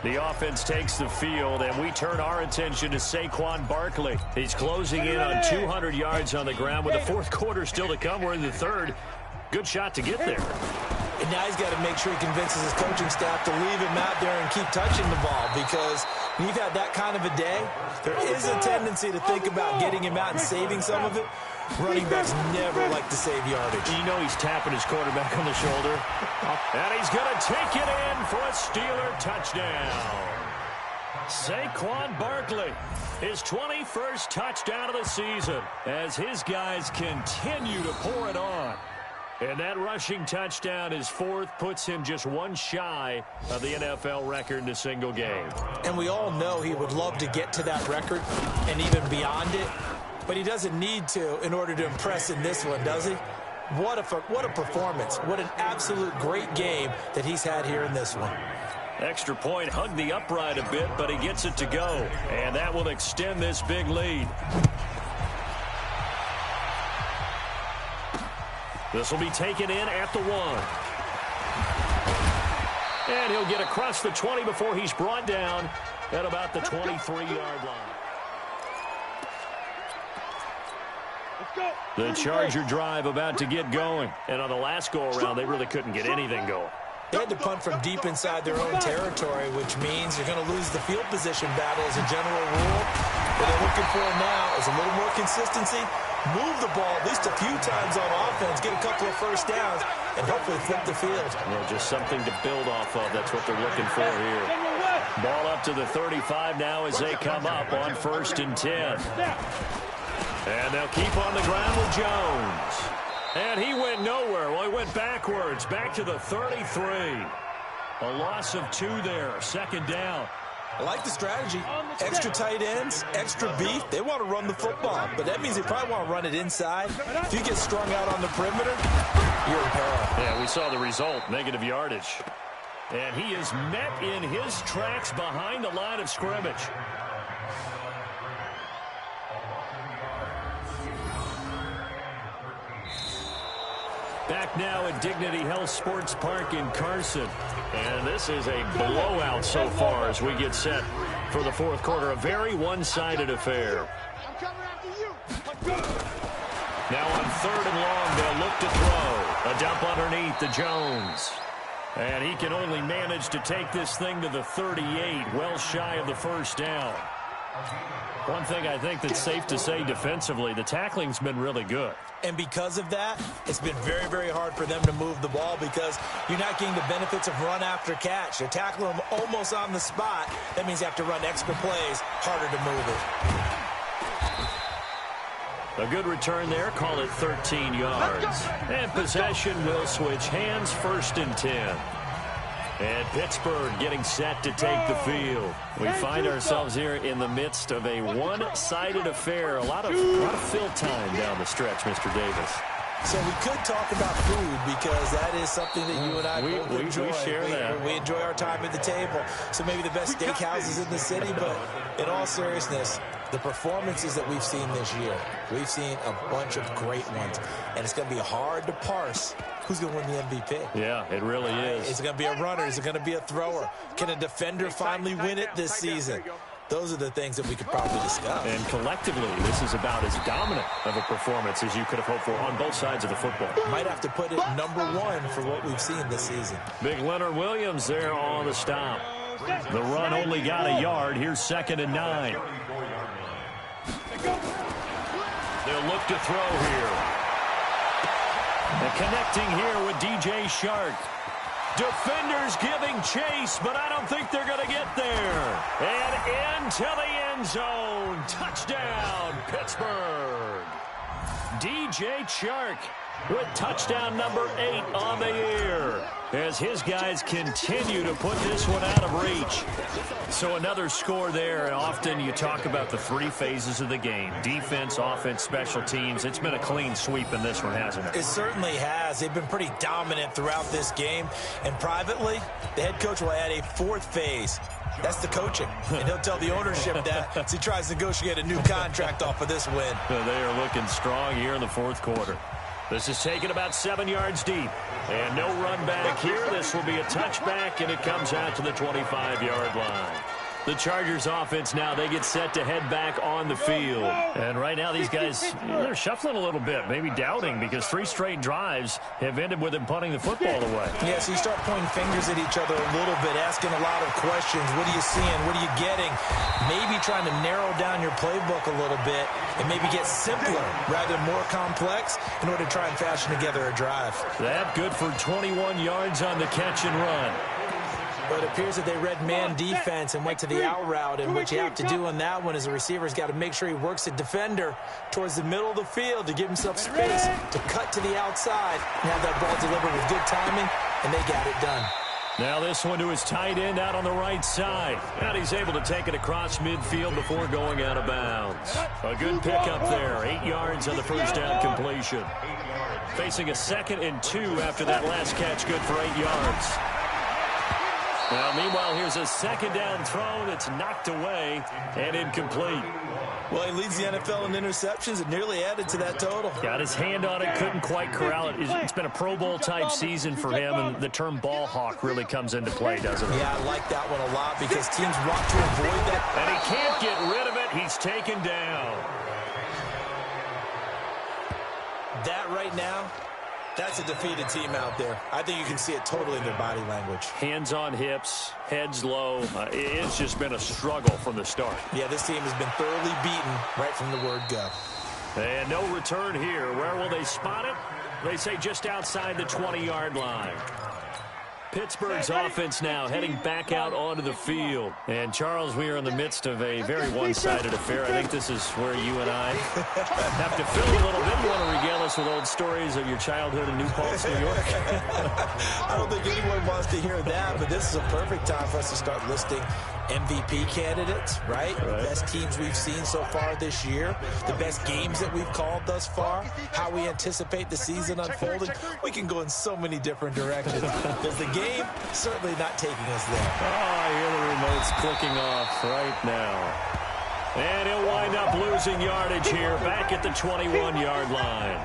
D: The offense takes the field, and we turn our attention to Saquon Barkley. He's closing in on 200 yards on the ground with the 4th quarter still to come. We're in the 3rd. Good shot to get there.
E: And now he's got to make sure he convinces his coaching staff to leave him out there and keep touching the ball, because when you've had that kind of a day, there is a tendency to think about getting him out and saving some of it. Running backs never like to save yardage.
D: You know he's tapping his quarterback on the shoulder. And he's going to take it in for a Steeler touchdown. Saquon Barkley, his 21st touchdown of the season, as his guys continue to pour it on. And that rushing touchdown, his 4th, puts him just 1 shy of the NFL record in a single game.
E: And we all know he would love to get to that record and even beyond it. But he doesn't need to in order to impress in this one, does he? What a performance. What an absolute great game that he's had here in this one.
D: Extra point, hugged the upright a bit, but he gets it to go. And that will extend this big lead. This will be taken in at the 1. And he'll get across the 20 before he's brought down at about the 23-yard line. The Charger drive about to get going. And on the last go-around, they really couldn't get anything going.
E: They had to punt from deep inside their own territory, which means you're going to lose the field position battle as a general rule. What they're looking for now is a little more consistency, move the ball at least a few times on offense, get a couple of 1st downs, and hopefully flip the field.
D: Well, just something to build off of. That's what they're looking for here. Ball up to the 35 now as they come up on 1st and 10. And they'll keep on the ground with Jones. And he went nowhere. Well, he went backwards, back to the 33. A loss of 2 there, 2nd down.
E: I like the strategy. Extra tight ends, extra beef. They want to run the football, but that means they probably want to run it inside. If you get strung out on the perimeter, you're in peril.
D: Yeah, we saw the result, negative yardage. And he is met in his tracks behind the line of scrimmage. Back now at Dignity Health Sports Park in Carson. And this is a blowout so far as we get set for the 4th quarter. A very one-sided affair. Now on 3rd and long, they'll look to throw. A dump underneath to Jones. And he can only manage to take this thing to the 38, well shy of the first down. One thing I think that's safe to say defensively, the tackling's been really good.
E: And because of that, it's been very, very hard for them to move the ball because you're not getting the benefits of run after catch. They're tackling them almost on the spot. That means you have to run extra plays, harder to move it.
D: A good return there, call it 13 yards. And possession will switch hands, 1st and 10. And Pittsburgh getting set to take the field. We find ourselves here in the midst of a one-sided affair. A lot of fill time down the stretch, Mr. Davis.
E: So we could talk about food because that is something that you and I both enjoy.
D: We share that.
E: We enjoy our time at the table. So maybe the best steakhouses in the city, but in all seriousness, the performances that we've seen this year, we've seen a bunch of great ones. And it's going to be hard to parse who's going to win the MVP.
D: Yeah, it really is.
E: Is it going to be a runner? Is it going to be a thrower? Can a defender finally win it this season? Those are the things that we could probably discuss.
D: And collectively, this is about as dominant of a performance as you could have hoped for on both sides of the football.
E: Might have to put it #1 for what we've seen this season.
D: Big Leonard Williams there on the stop. The run only got a yard. Here's 2nd and 9. They'll look to throw here. And connecting here with DJ Shark. Defenders giving chase, but I don't think they're going to get there. And into the end zone. Touchdown, Pittsburgh. DJ Shark with touchdown number 8 on the year as his guys continue to put this one out of reach. So another score there, and often you talk about the 3 phases of the game: defense, offense, special teams. It's been a clean sweep in this one, hasn't it?
E: It certainly has. They've been pretty dominant throughout this game, and privately, the head coach will add a 4th phase. That's the coaching, and he'll tell the ownership that as he tries to negotiate a new contract off of this win.
D: They are looking strong here in the 4th quarter. This is taken about 7 yards deep. And no run back here. This will be a touchback, and it comes out to the 25-yard line. The Chargers offense now, they get set to head back on the field. And right now these guys, they're shuffling a little bit, maybe doubting, because 3 straight drives have ended with them punting the football away.
E: Yeah, so you start pointing fingers at each other a little bit, asking a lot of questions. What are you seeing? What are you getting? Maybe trying to narrow down your playbook a little bit and maybe get simpler rather than more complex in order to try and fashion together a drive.
D: That good for 21 yards on the catch and run.
E: But it appears that they read man defense and went to the out route. And what you have to do on that one is the receiver's got to make sure he works the defender towards the middle of the field to give himself space to cut to the outside and have that ball delivered with good timing, and they got it done.
D: Now this one to his tight end out on the right side. And he's able to take it across midfield before going out of bounds. A good pickup there. 8 yards on the first down completion. Facing a 2nd and 2 after that last catch, good for 8 yards. Now, meanwhile, here's a 2nd down throw that's knocked away and incomplete.
E: Well, he leads the NFL in interceptions and nearly added to that total.
D: Got his hand on it, couldn't quite corral it. It's been a Pro Bowl-type season for him, and the term ball hawk really comes into play, doesn't it?
E: Yeah, I like that one a lot because teams want to avoid that.
D: And he can't get rid of it. He's taken down.
E: That right now, that's a defeated team out there. I think you can see it totally in their body language.
D: Hands on hips, heads low. It's just been a struggle from the start.
E: Yeah, this team has been thoroughly beaten right from the word go.
D: And no return here. Where will they spot it? They say just outside the 20-yard line. Pittsburgh's offense now heading back out onto the field. And, Charles, we are in the midst of a very one-sided affair. I think this is where you and I have to fill a little bit. You want to regale us with old stories of your childhood in New Paltz, New York?
E: I don't think anyone wants to hear that, but this is a perfect time for us to start listing MVP candidates, right? The best teams we've seen so far this year, the best games that we've called thus far, how we anticipate the season unfolding. We can go in so many different directions. Because the game certainly not taking us there.
D: Oh, I hear the remote's clicking off right now. And he'll wind up losing yardage here back at the 21-yard line.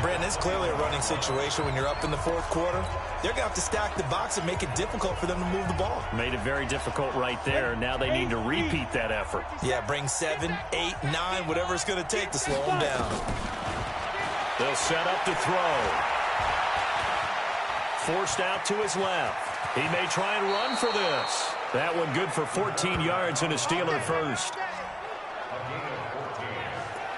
E: Brandon, it's clearly a running situation when you're up in the 4th quarter. They're going to have to stack the box and make it difficult for them to move the ball.
D: Made it very difficult right there. Now they need to repeat that effort.
E: Yeah, bring 7, 8, 9, whatever it's going to take to slow them down.
D: They'll set up to throw. forced out to his left. He may try and run for this. That one good for 14 yards and a Steeler first.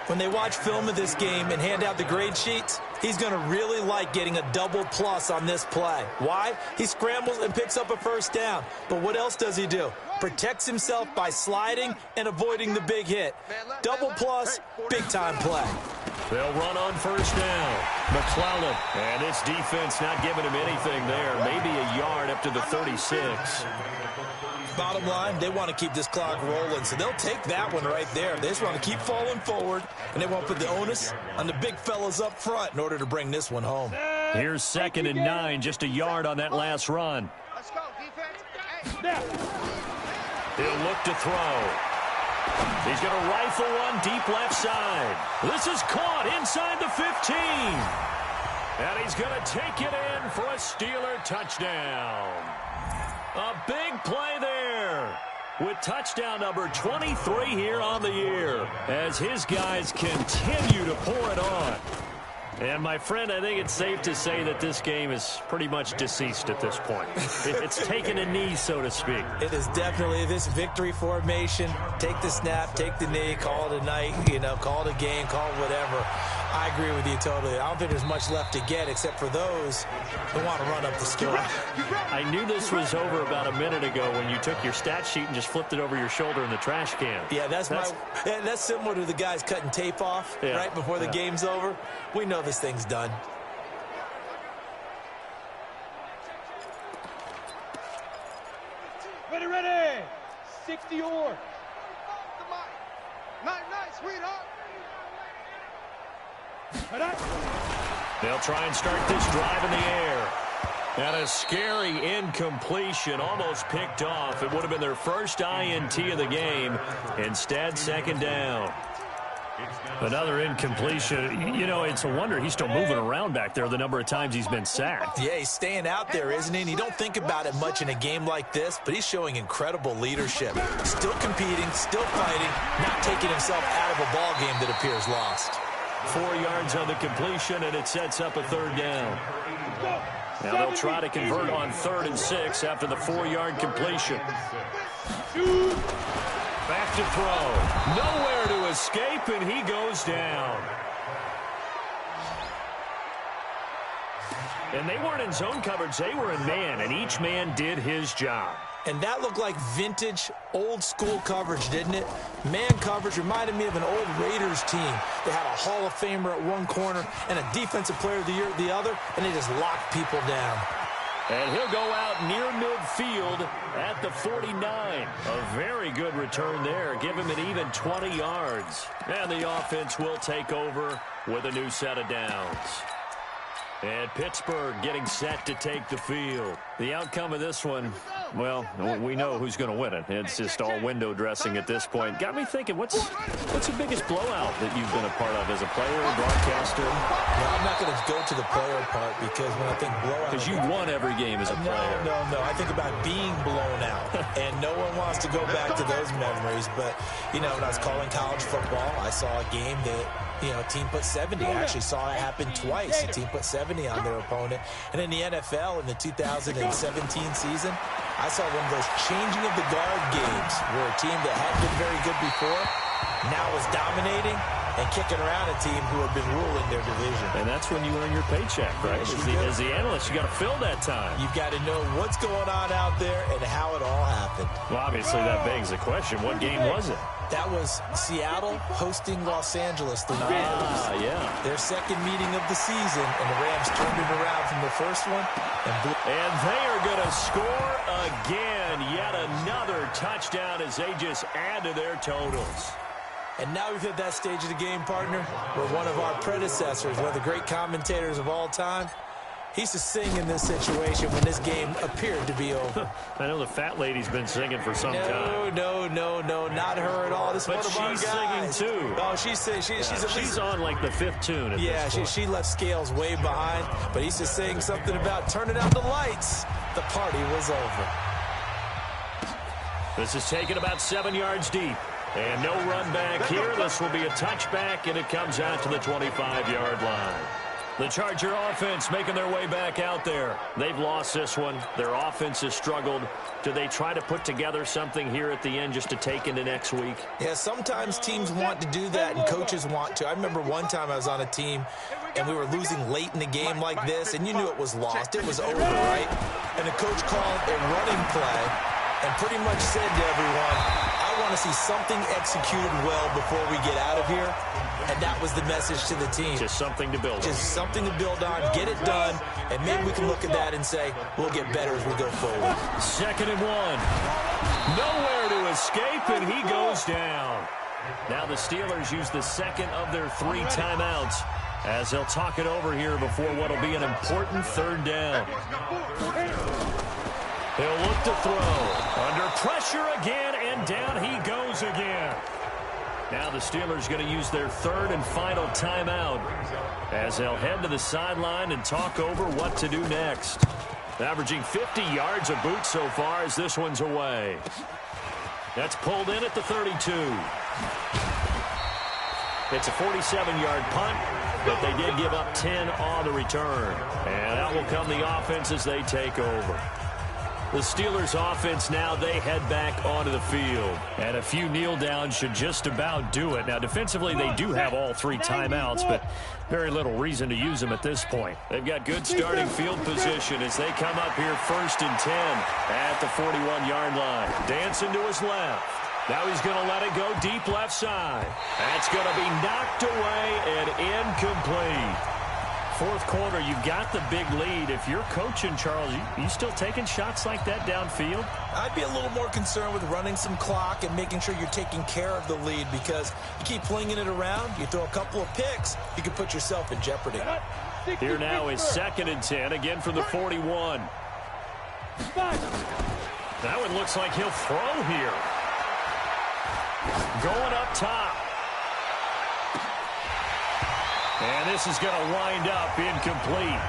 E: When they watch film of this game and hand out the grade sheets, he's going to really like getting a double plus on this play. Why? He scrambles and picks up a first down. But what else does he do? Protects himself by sliding and avoiding the big hit. Double plus, big-time play.
D: They'll run on first down. McClellan, and its defense not giving him anything there. Maybe a yard up to the 36.
E: Bottom line, they want to keep this clock rolling, so they'll take that one right there. They just want to keep falling forward, and they want to put the onus on the big fellas up front in order to bring this one home.
D: Here's 2nd and 9, just a yard on that last run.
F: Let's go, defense.
D: He'll look to throw. He's going to rifle one deep left side. This is caught inside the 15. And he's going to take it in for a Steeler touchdown. A big play there with touchdown number 23 here on the year as his guys continue to pour it on. And, my friend, I think it's safe to say that this game is pretty much deceased at this point. It's taken a knee, so to speak.
E: It is definitely this victory formation. Take the snap, take the knee, call it a night, call it a game, call it whatever. I agree with you totally. I don't think there's much left to get except for those who want to run up the score.
D: I knew this was over about a minute ago when you took your stat sheet and just flipped it over your shoulder in the trash can.
E: Yeah, that's similar to the guys cutting tape off right before the game's over. We know this thing's done.
F: Ready. 60 or. Nice, sweetheart.
D: They'll try and start this drive in the air. And a scary incompletion, almost picked off. It would have been their first INT of the game. Instead, 2nd down. Another incompletion. It's a wonder he's still moving around back there the number of times he's been sacked.
E: Yeah, he's staying out there, isn't he? And you don't think about it much in a game like this, but he's showing incredible leadership. Still competing, still fighting, not taking himself out of a ball game that appears lost.
D: 4 yards on the completion, and it sets up a 3rd down. Now they'll try to convert on 3rd and 6 after the 4-yard completion. Back to throw. Nowhere to escape, and he goes down. And they weren't in zone coverage. They were in man, and each man did his job.
E: And that looked like vintage, old-school coverage, didn't it? Man coverage reminded me of an old Raiders team. They had a Hall of Famer at one corner and a Defensive Player of the Year at the other, and they just locked people down.
D: And he'll go out near midfield at the 49. A very good return there. Give him an even 20 yards. And the offense will take over with a new set of downs. And Pittsburgh getting set to take the field. The outcome of this one, well, we know who's going to win it. It's just all window dressing at this point. Got me thinking, what's the biggest blowout that you've been a part of as a player or broadcaster?
E: Well, I'm not going to go to the player part because when I think blowout...
D: Because you won every game as a player.
E: No. I think about being blown out. And no one wants to go back to those memories. But, when I was calling college football, I saw a game that... a team put 70. I actually saw it happen twice. A team put 70 on their opponent. And in the NFL, in the 2017 season, I saw one of those changing of the guard games where a team that hadn't been very good before now was dominating and kicking around a team who had been ruling their division.
D: And that's when you earn your paycheck, right? As the analyst, you got to fill that time.
E: You've got to know what's going on out there and how it all happened.
D: Well, obviously, that begs the question, what game was it?
E: That was Seattle hosting Los Angeles, the Rams.
D: Yeah.
E: Their second meeting of the season, and the Rams turned it around from the first one.
D: And they are going to score again. Yet another touchdown as they just add to their totals.
E: And now we've hit that stage of the game, partner, where one of our predecessors, one of the great commentators of all time, he used to sing in this situation when this game appeared to be over.
D: I know the fat lady's been singing for some time.
E: No, not her at all. This is one of our guys.
D: But she's singing too.
E: Oh, she's
D: on like the 5th tune at this point.
E: She left Scales way behind, but he used to sing something about turning out the lights. The party was over.
D: This is taken about 7 yards deep. And no run back here. This will be a touchback, and it comes out to the 25-yard line. The Charger offense making their way back out there. They've lost this one. Their offense has struggled. Do they try to put together something here at the end just to take into next week?
E: Yeah, sometimes teams want to do that and coaches want to. I remember one time I was on a team and we were losing late in the game like this, and you knew it was lost. It was over, right? And the coach called a running play and pretty much said to everyone, I want to see something executed well before we get out of here. And that was the message to the team.
D: Just something to build on.
E: Just something to build on, get it done, and maybe we can look at that and say, we'll get better as we go forward.
D: 2nd and 1. Nowhere to escape, and he goes down. Now the Steelers use the second of their 3 timeouts as they'll talk it over here before what will be an important 3rd down. He'll look to throw. Under pressure again, and down he goes again. Now the Steelers going to use their 3rd and final timeout as they'll head to the sideline and talk over what to do next. Averaging 50 yards a boot so far as this one's away. That's pulled in at the 32. It's a 47-yard punt, but they did give up 10 on the return. And out will come the offense as they take over. The Steelers offense now, they head back onto the field. And a few kneel downs should just about do it. Now, defensively, they do have all 3 timeouts, but very little reason to use them at this point. They've got good starting field position as they come up here 1st and 10 at the 41-yard line. Dancing to his left. Now he's going to let it go deep left side. That's going to be knocked away and incomplete. 4th quarter, you got the big lead. If you're coaching, Charles, you still taking shots like that downfield?
E: I'd be a little more concerned with running some clock and making sure you're taking care of the lead, because you keep flinging it around, you throw a couple of picks, you can put yourself in jeopardy.
D: Here now is 2nd and 10, again from the 41. That one looks like he'll throw here. Going up top. And this is going to wind up incomplete.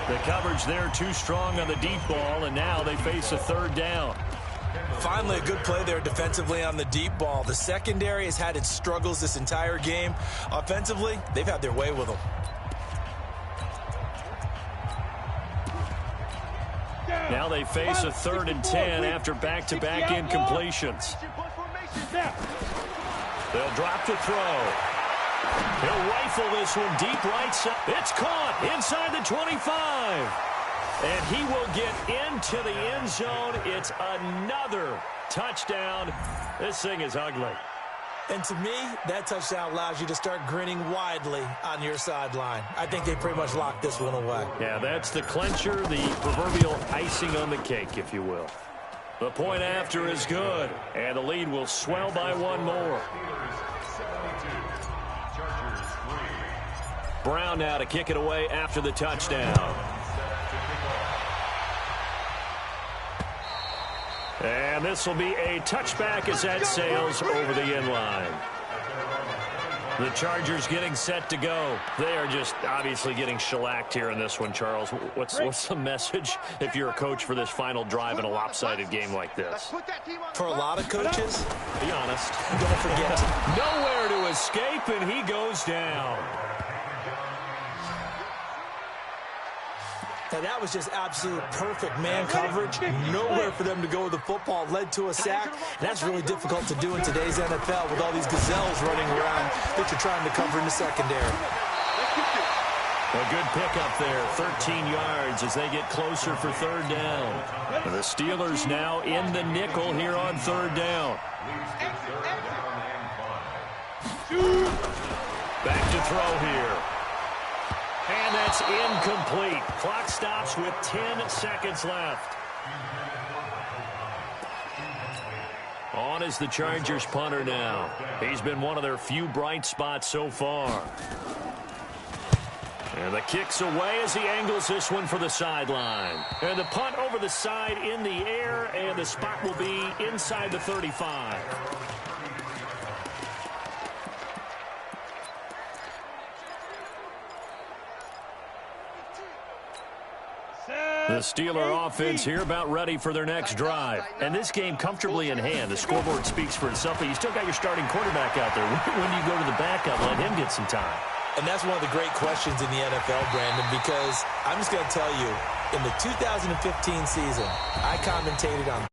D: The coverage there too strong on the deep ball, and now they face a 3rd down.
E: Finally, a good play there defensively on the deep ball. The secondary has had its struggles this entire game. Offensively, they've had their way with them.
D: Now they face a 3rd and 10 after back-to-back incompletions. They'll drop to throw. He'll rifle this one deep right side. It's caught inside the 25. And he will get into the end zone. It's another touchdown. This thing is ugly.
E: And to me, that touchdown allows you to start grinning widely on your sideline. I think they pretty much locked this one away.
D: Yeah, that's the clincher, the proverbial icing on the cake, if you will. The point after is good, and the lead will swell by 1 more. Brown now to kick it away after the touchdown. And this will be a touchback as that sails over the end line. The Chargers getting set to go. They are just obviously getting shellacked here in this one, Charles. What's the message if you're a coach for this final drive in a lopsided game like this?
E: For a lot of coaches,
D: be honest.
E: Don't forget.
D: Nowhere to escape, and he goes down.
E: Now, that was just absolute perfect man coverage. Nowhere for them to go with the football. Led to a sack. And that's really difficult to do in today's NFL with all these gazelles running around that you're trying to cover in the secondary.
D: A good pickup there, 13 yards as they get closer for 3rd down. And the Steelers now in the nickel here on 3rd down. Back to throw here. And that's incomplete. Clock stops with 10 seconds left. On is the Chargers punter now. He's been one of their few bright spots so far. And the kick's away as he angles this one for the sideline. And the punt over the side in the air, and the spot will be inside the 35. The Steeler offense here about ready for their next drive. And this game comfortably in hand. The scoreboard speaks for itself, but you still got your starting quarterback out there. When do you go to the backup, let him get some time?
E: And that's one of the great questions in the NFL, Brandon, because I'm just going to tell you, in the 2015 season, I commentated on